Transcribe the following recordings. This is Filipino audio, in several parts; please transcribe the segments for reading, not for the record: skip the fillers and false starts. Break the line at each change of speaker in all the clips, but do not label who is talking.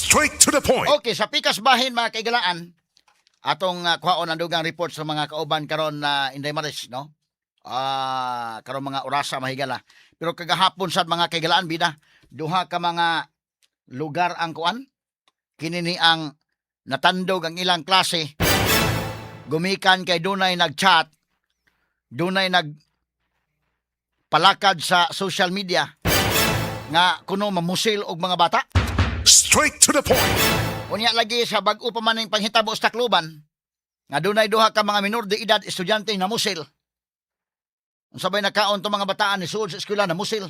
Straight to the point.
Okay, sa pikas bahin mga kaigalaan, atong kuhaon ang dugang report sa mga kauban karon na Inday Maris, no? Karon mga orasa mahigala. Pero kagahapon sad mga kaigalaan bida, duha ka mga lugar ang kuan. Kini ni ang natandog ang ilang klase. Gumikan kay dunay nag-chat, dunay palakad sa social media nga kuno mamusil og mga bata.
Straight to the point.
Unya lagi sa bag-o pa man ning panghitabo sa Tacloban nga dunay duha ka mga minor de edad estudyante na musil. Unsabay nakaon to mga bataan ni suod sa eskwela na musil.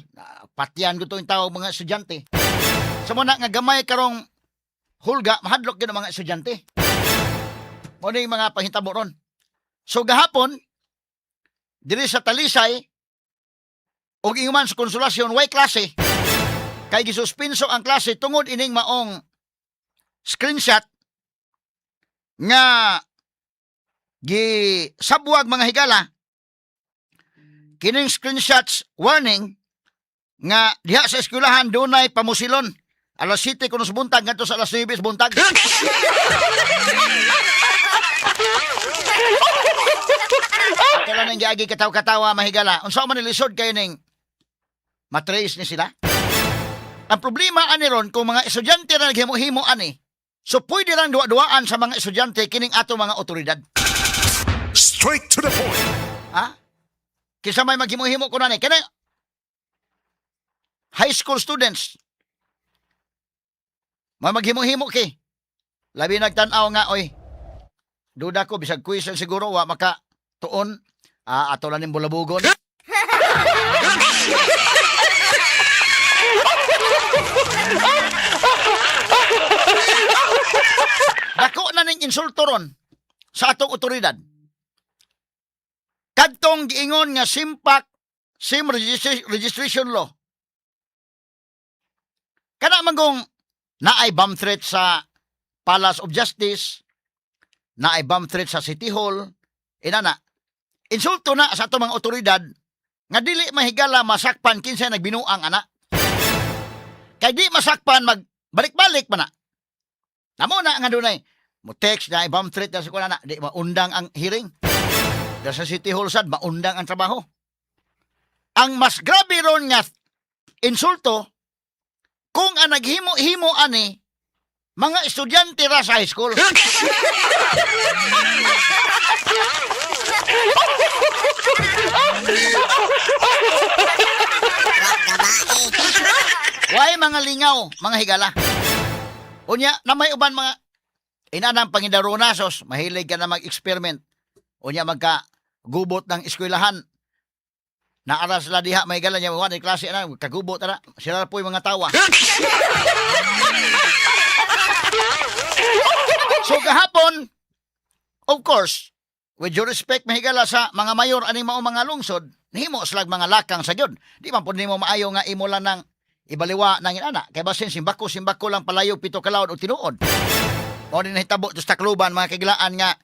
Patyan ko to yung tawag mga estudyante. Sa muna nga gamay karong hulga mahadlok gyud ang mga estudyante. Mo ni mga panghitabo ron. So gahapon diri sa Talisay og inguman sa Konsolasyon way klase kay gisuspenso ang klase tungod ining maong screenshot nga gisabwag mga higala. Kining screenshots warning nga diha sa eskwelahan dunay pamusilon alas 7 kuno sa buntag ngadto sa alas 9 sa buntag. Kailan nang giagi kataw-katawa mahigala. Unsa man nilisod kayo ning matrace ni sila? Ang problema ani ron kung mga estudyante na naghimo-himo ani, so pwede lang duwa-duwaan sa mga estudyante kining ato mga otoridad.
Straight to the point.
Ha? Kisa may maghimo-himo ko na ni. Kaya high school students, may maghimo-himo ki. Labi nagtanaw nga, oy, duda ko, bisag quiz siguro, wa maka tuon, ato lang yung bulabugon. Dako na ning insulto ron sa atong otoridad. Kadtong giingon nga SIM registration law. Kana manggong naay bomb threat sa Palace of Justice, naay bomb threat sa City Hall, inana. Insulto na sa atong mga otoridad nga dili mahigala masakpan kinsa nagbinuang ana. Kay di masakpan magbalik-balik pa na. Namo na nga dunay mo text na bomb threat na sa kunana, di maundang ang hearing. Sa City Hall sad maundang ang trabaho. Ang mas grabe ron nga insulto kung ang naghimo-himo ani mga estudyante ra sa high school. Why mga lingaw, mga higala. Unya, na may uban mga inanang pangidaronasos, mahilig ka na mag-experiment. Unya, magkagubot ng eskwelahan. Naaras sila diha, may higala niya, mga klase na, kagubot na, sila po yung mga tawa. So, kahapon, of course, with due respect, mahigala sa mga mayor, aning mga lungsod, nihimo slag mga lakang sa yun. Di man po nimo maayo nga imo lang ng ibaliwa ng inana. Kaya basin, simbako lang palayo, pito kalawad o tinuod. O din nahitabo sa Tacloban, mga kagilaan nga,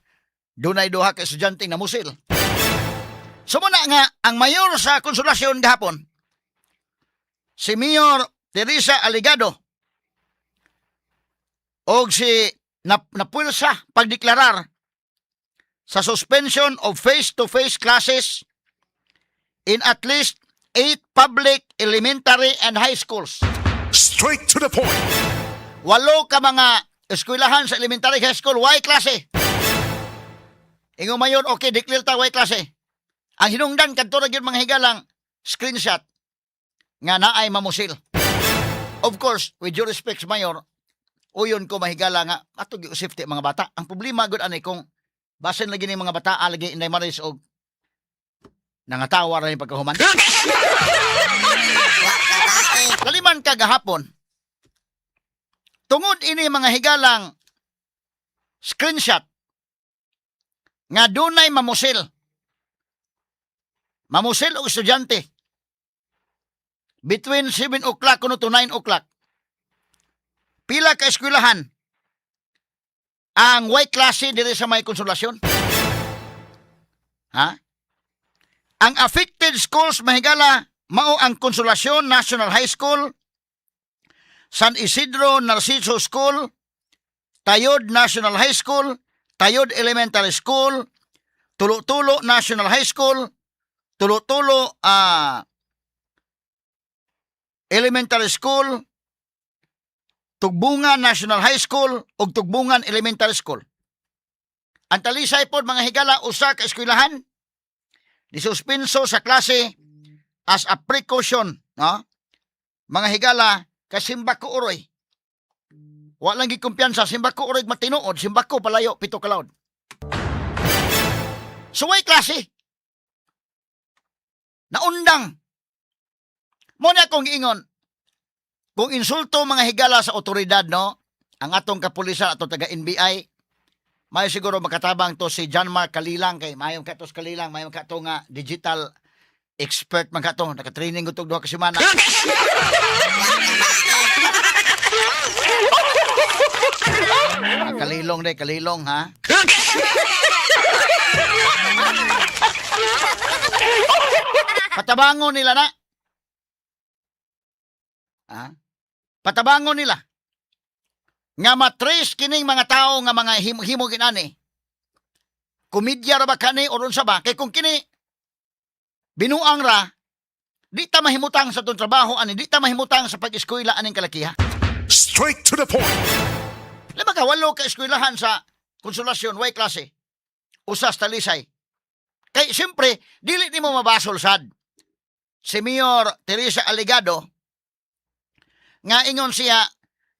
dunay duha ka estudyante na musil. So muna nga, ang mayor sa Konsolasyon gahapon, si Mayor Teresa Aligado, o si napulsa pagdeklarar sa suspension of face-to-face classes in at least 8 public elementary and high schools.
Straight to the point.
8 ka mga eskwelahan sa elementary high school, Y klase. Ingo mayor, okay, declare ta Y klase. Ang hinungdan kadto ra gyud mga higalang screenshot nga naay mamusil. Of course, with due respect, mayor, uyon ko mahigala nga ato gyud safety mga bata. Ang problema gud ani kung basin lagi ni mga bata alagi Inday Maris og nangatawa ra ni pagkahuman. Laliman ka gahapon. Tungod ini mga higalang screenshot nga dunay mamusil. Mamusil o estudyante. Between 7 o'clock kuno to 9 o'clock. Pila ka eskwelahan ang white klase diri sa may Konsolasyon. Ha? Ang affected schools mahigala mao ang Konsolasyon National High School, San Isidro Narciso School, Tayod National High School, Tayod Elementary School, Tulo-Tulo National High School, Tulo-Tulo Elementary School, Tugbungan National High School, ug Tugbungan Elementary School. Ang talisay pod mga higala usa ka eskwelahan disuspenso sa klase as a precaution, no? Mga higala kasimba ko uroy. Wa lang gikumpiyansa simba ko uroy matinuod, simba ko palayo pito ka laod. Suway klase. Naundang. Mo na akong giingon. Kung insulto mga higala sa otoridad, no? Ang atong kapulisan atong taga NBI, may siguro makatabang to si John Mark Kalilang kay mayong katos Kalilang, mayong kato nga digital expert man kato, naka-training gutog duha ka semana. Kalilong de, kalilong ha. Patabangon nila na. Ha? Patabangon nila. Nga matrace kining mga tao nga mga himo ginani. Komedya ra ba kani o ron sa ba? Kay kung kini binuang ra, di ta mahimutang sa tong trabaho ani, di ta mahimutang sa pag-eskwela aning kalakiha.
Straight to the point.
Lima ka walo ka eskwelahan sa Konsolasyon way klase. Usas talisay. Kay siyempre dili nimo mabasol sad. Si Mayor Teresa Aligado nga ingon siya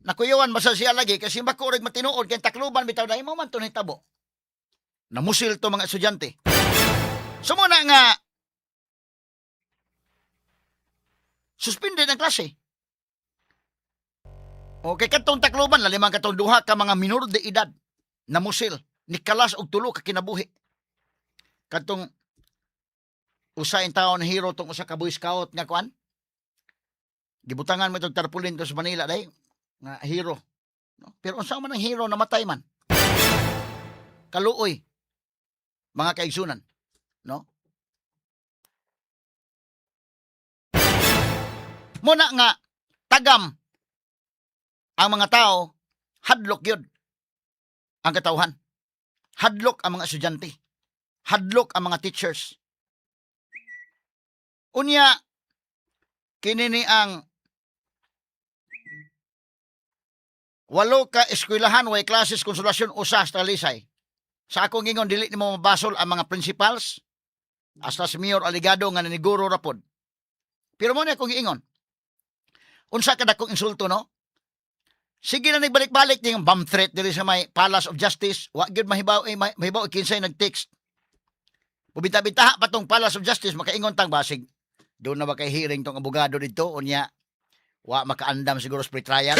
nakuyawan basa siya lagi kasi bako reg matinuod kay takluban bitaw dai mo man to nahitabo. Namusil to mga estudyante. Sumuna nga suspended ang klase. Okay, katong takluban lalimang katong duha ka mga minor de edad namusil nikalas og tulo ka kinabuhi. Katong usa in taon hero tong usa ka Boy Scout nga kuan. Gibutangan mo itong tarpulin to sa Manila day nga hero. No? Pero unsa man ang hero namatay man. Kaluoy. Mga kaigsunan, no? Muna nga tagam ang mga tao hadlok yun ang katawhan. Hadlok ang mga estudyante. Hadlok ang mga teachers. Unya kini ni ang walo ka eskwelahan way classes Konsolasyon usas talisay. Sa akong ingon dili nimo mabasol ang mga principals hasta si Mayor Aligado nga naniguro rapod. Pero mo na akong ingon. Unsa ka dakong insulto no? Sige na nagbalik-balik ning bomb threat diri sa may Palace of Justice. Wa gyud mahibaw mahibaw kinsay nag-text. Bubita-bitaha pa tong Palace of Justice makaingon tang basig. Doon na ba kay hearing tong abogado dito unya wa makaandam siguro sa pre-trial.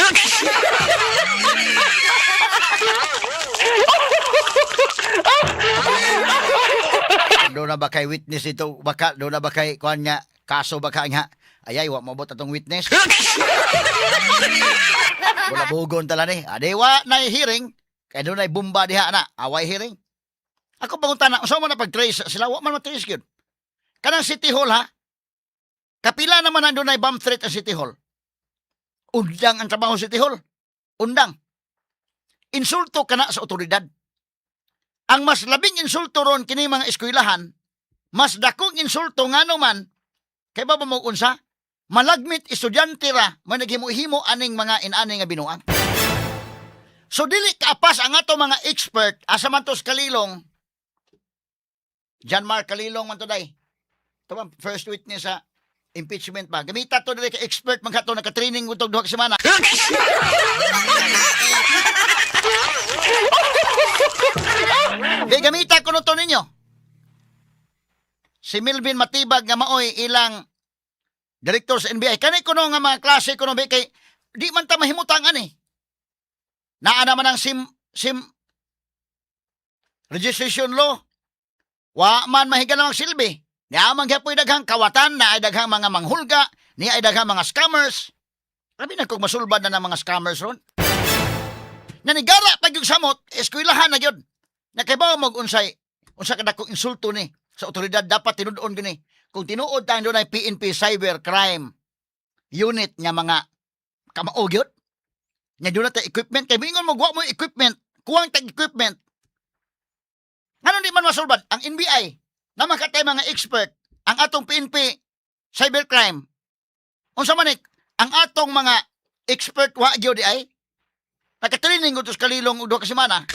Doon na ba kay witness ito baka doon na ba kay kuan nga kaso baka nga ayay wa mabot atong witness. Wala bugon tala ni. Ade wa na hearing kay doon ay bomba diha na away hearing. Ako pangutana unsa man na pag-trace sila wa man ma-trace gyud. Kanang City Hall ha. Kapila naman nandun ay bomb threat ang City Hall. Undang ang trabaho City Hall. Undang. Insulto ka na sa otoridad. Ang mas labing insulto ron kini mga eskwelahan, mas dakong insulto nga naman, kay ba mo unsa? Malagmit estudyante ra, may naghimo-himo aning mga inani nga binuang. So dili kaapas ang ato mga expert, asa man tos Kalilong, John Mark Kalilong man to day. Ito ba, first witness sa impeachment ba? Gamita to dili ka expert man kato naka-training utog duha ka semana. Kaya gamita ko to ninyo. Si Melvin Matibag nga maoy ilang director sa NBI. Kani ko nga mga klase ko kay di man ta mahimutang ani. Naa naman ang SIM registration law. Wa man mahigalang silbi. Niya man gyapoy daghang kawatan na ay daghang mga manghulga, niya ay daghang mga scammers. Labi na kung masulbad na ng mga scammers ron. Nanigara pag yung samot, eskwelahan na yun. Nakaibaw mag-unsay, unsa ka dakong insulto ni sa otoridad dapat tinuod gini. Kung tinuod tayo doon ay PNP Cyber Crime Unit nga mga kamao gyud, Nga doon natin equipment. Kaya mingon mo, mo equipment. Kuwang tag-equipment. Nga di man masulbad, ang NBI, na makatay mga expert, ang atong PNP, cybercrime, unsa manik, ang atong mga expert wa gyud di ay, nakatraining ko sa kalilong udo ka semana.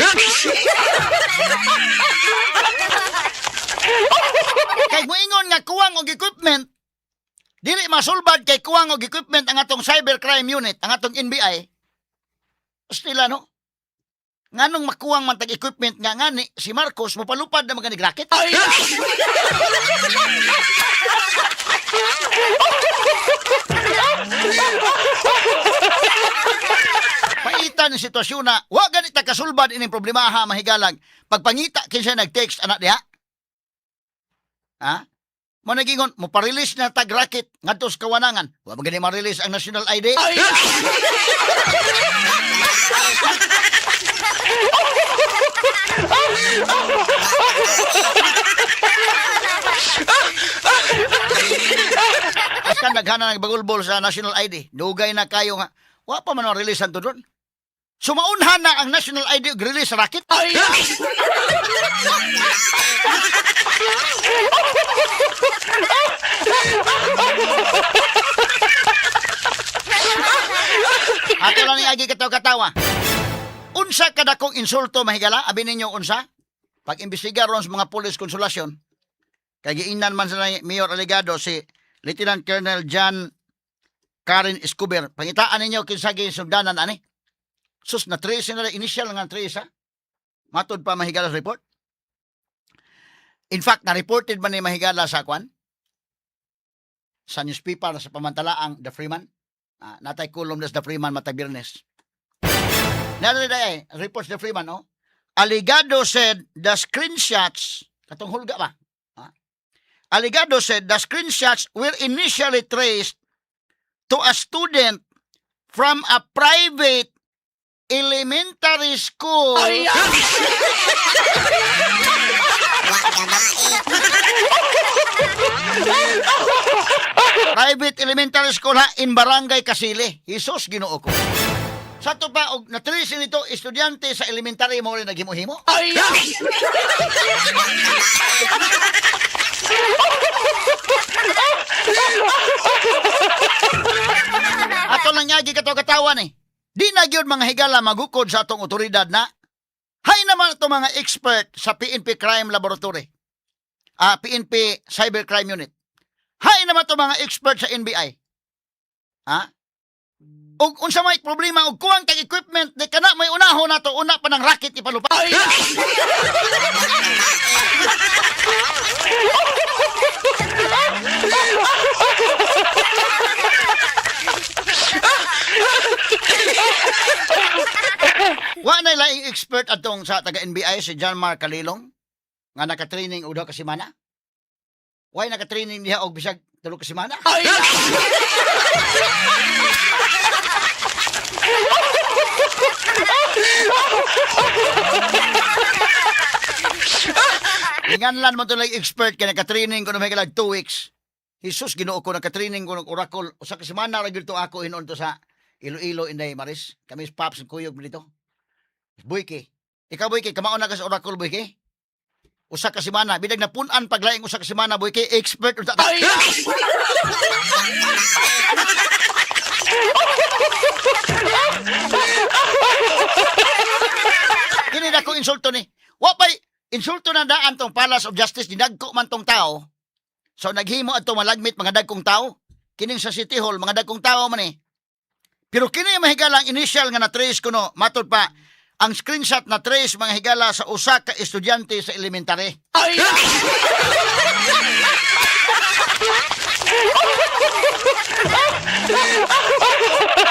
Kay moingon nga kuwang og equipment, dili masulbad kay kuwang og equipment ang atong cybercrime unit, ang atong NBI. Stila no? Nganong makuwang man tag-equipment nga ngani si Marcos mapalupad na maganig racket? Paitan ang sitwasyon na wa ganit kasulbad ining problema ha mahigalag. Pagpangita kinsa nag-text anak diha. Ha? Mo nagingon mo pa-release na tag racket ngadto sa kawanangan. Wa magani ma-release ang national ID. Askan naghana ng bagulbol sa national ID. Dugay na kayo nga. Wa pa man releasean to doon. Sumaunhan na ang national ID og release sa racket. Ato lang ni agi katawa-katawa. Unsa kada kong insulto mahigala? Abi ninyo unsa? Pag-imbestiga ron sa mga pulis konsulasyon, kay giingnan man sa Mayor Alegado si Lieutenant Colonel John Karen Escobar. Pangitaan ninyo kinsa gi sugdanan ani? Sus na trace na initial nga trace ha? Matod pa mahigala sa report. In fact, na-reported man ni mahigala sa kwan sa newspaper sa pamantalaang The Freeman. Natay kulom des The Freeman matag Biyernes. Nariday reports The Freeman, no? Alegado said the screenshots, katong hulga ba? Alegado said the screenshots were initially traced to a student from a private elementary school. Private elementary school ha, in Barangay Kasili. Jesus, Ginoo ko. Sa to pa, og natrisin ito, estudyante sa elementary mo rin naghimo-himo. Ato lang yagi katawa-katawan eh. Di na gyud mga higala magukod sa atong otoridad na hay naman ito mga expert sa PNP Crime Laboratory. PNP Cybercrime Unit. Hay naman ito mga expert sa NBI. Ha? Og unsa may problema og kuwang tag equipment di kana may unahon nato una pa ng racket ipalupa. Wa na laing expert atong sa taga NBI si John Mark Kalilong nga naka-training og duha ka semana. Why naka-training diha og bisag 3 ka semana? Inganlan mo to lang expert kay naka-training ko na may kalag 2 weeks. Jesus, Ginoo ko naka-training ko ng Oracle. Usa ka semana ra gyud to ako hinon to sa Iloilo Inday Maris. Kami paps kuyog dito. Buyke. Ikaw Buyke, kamaon na ka sa Oracle Buyke. Usa ka semana, bidag na punan paglaing usa ka semana Buyke, expert unta. Kini dako insulto ni. Wa pay insulto na daan tong Palace of Justice dinagko man tong tao. So naghimo adto malagmit mga dagkong tao. Kining sa City Hall mga dagkong tao man eh. Pero kini mahigalang initial nga na-trace kuno matod pa ang screenshot na trace mga higala sa usa ka estudyante sa elementary.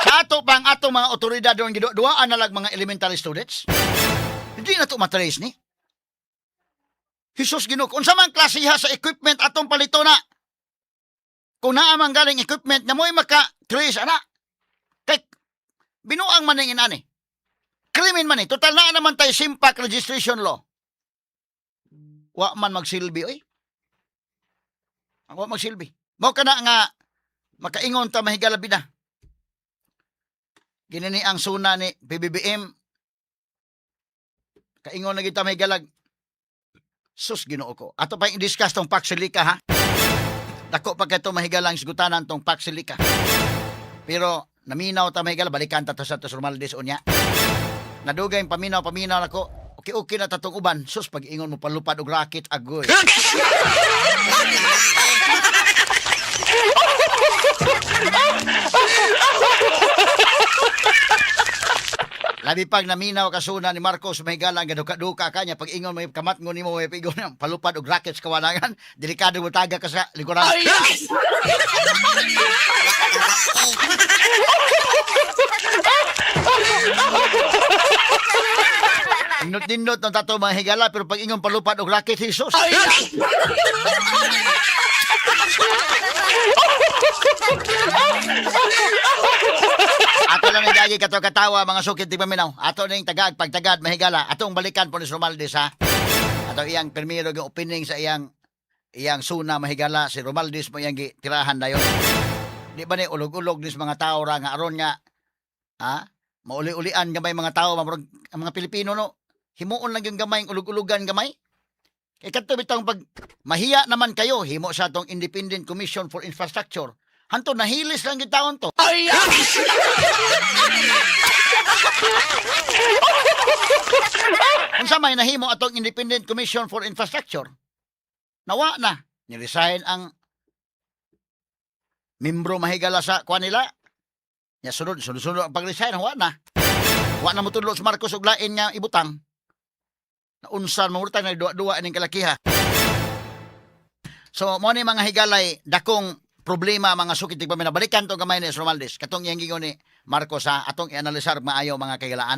Sa ato pang atong mga otoridad doon giduaan na lang mga elementary students. Hindi na to matrace ni. Jesus Ginoo, unsa man klasiha sa equipment atong palito na. Kung naa man galing equipment na mo'y maka-trace ana. Kay binuang man ning inani. Krimen man eh. Total na naman tayo SIMPAC registration law. Wa man magsilbi oy. Wa magsilbi. Mao kana nga makaingon ta mahigalabi na. Ginini ang suna ni PBBM. Kaingon na kita may galag. Sus, Ginoo ko. Ato pa i-discuss tong Paxilica, ha? Dako pa kayo mahigalang sigutanan tong Paxilica. Pero naminaw ta mahigal, balikan ta sa Romualdez unya. Nadugay paminaw nako. Okay na tatong uban. Sus, pag ingon mo palupad og racket agoy. Labi pag naminaw kasuna ni Marcos mahigala nga duka-duka kanya pag ingon may kamat ngo nimo may pigon palupad og rackets kawanangan delikado mo taga ka sa likuran. Nindot ng tato mga higala pero pag ingon palupad og racket Jesus. Ato lang yung dagi katawa mga sukit di paminaw. Ato na yung tagag pagtagad mahigala. Atong balikan po ni Romualdez ha. Ato iyang primero yung opening sa iyang suna mahigala si Romualdez mo iyang tirahan na yun. Di ba ni ulog-ulog ni mga tao ra nga aron nga ha? Mauli-ulian gamay mga tao ang mga Pilipino no. Himuon lang yung gamay ulog-ulogan gamay. Kaya kato bitang pag mahiya naman kayo himo sa atong Independent Commission for Infrastructure. Hanto nahilis lang yung taon to. Unsa may nahimo atong Independent Commission for Infrastructure? Nawa na. Niresign ang membro mahigala sa kuha nila. Ya sunod ang pag-resign, wa na. Wa na mo tudlo sa Marcos og lain nga ibutang. Naunsan mo na duwa-duwa ning kalakiha. So mo ni mga higalay dakong problema mga sukit tig paminabalikan to gamay ni Romualdez katong iyang gingon ni Marcos ha atong i-analisar maayo mga kaigalaan.